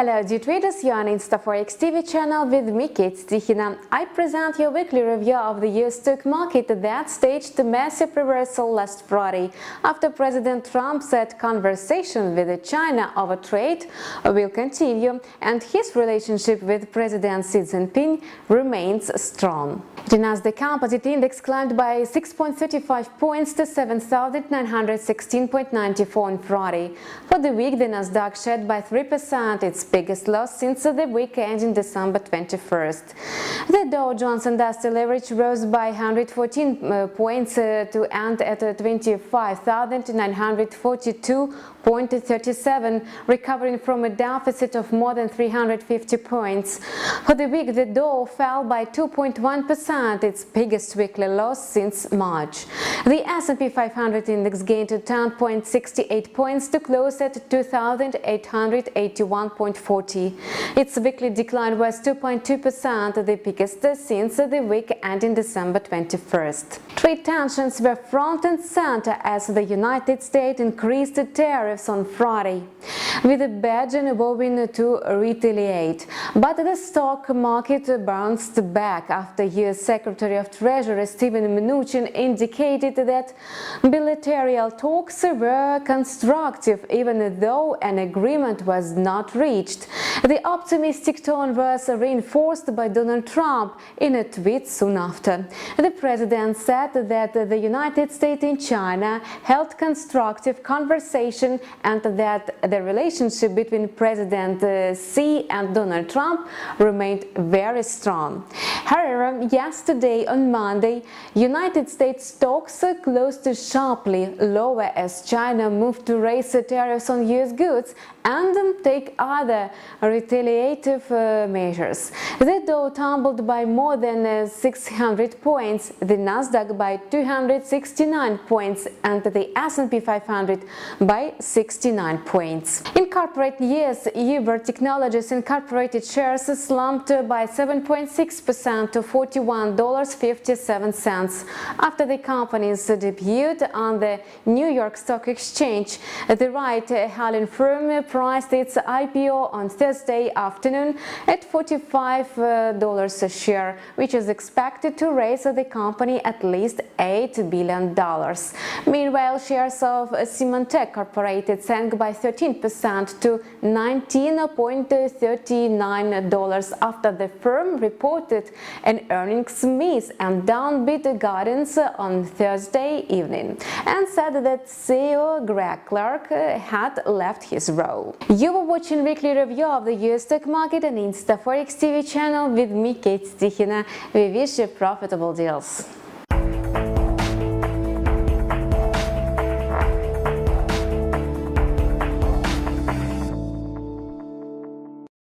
Hello dear traders, you are on InstaForex TV channel with me, Kate Stichina. I present your weekly review of the US stock market that staged a massive reversal last Friday after President Trump said conversation with China over trade will continue and his relationship with President Xi Jinping remains strong. The Nasdaq Composite Index climbed by 6.35 points to 7,916.94 on Friday. For the week, the Nasdaq shed by 3%, its biggest loss since the week ending December 21st. The Dow Jones Industrial Average rose by 114 points to end at 25,942.37, recovering from a deficit of more than 350 points. For the week, the Dow fell by 2.1%, its biggest weekly loss since March. The S&P 500 index gained 10.68 points to close at 2,881.40. Its weekly decline was 2.2%, the biggest since the week ending December 21st. Trade tensions were front and center as the United States increased tariffs on Friday, with Beijing vowing to retaliate. But the stock market bounced back after U.S. Secretary of Treasury Steven Mnuchin indicated that bilateral talks were constructive even though an agreement was not reached. The optimistic tone was reinforced by Donald Trump in a tweet soon after. The president said that the United States and China held constructive conversation and that the relationship between President Xi and Donald Trump remained very strong. However, yesterday on Monday, United States stocks closed sharply lower as China moved to raise tariffs on U.S. goods and take other retaliative measures. The Dow tumbled by more than 600 points, the Nasdaq by 269 points and the S&P 500 by 69 points. In corporate news, Uber Technologies Incorporated shares slumped by 7.6% to $41.57 after the company's debut on the New York Stock Exchange. The ride-hailing firm priced its IPO on Thursday afternoon at $45 a share, which is expected to raise the company at least $8 billion. Meanwhile, shares of Symantec Corporated sank by 13% to $19.39 after the firm reported an earnings miss and downbeat guidance on Thursday evening, and said that CEO Greg Clark had left his role. You were watching weekly review of the US stock market on InstaForex TV channel with me, Kate Stichina. We wish you profitable deals.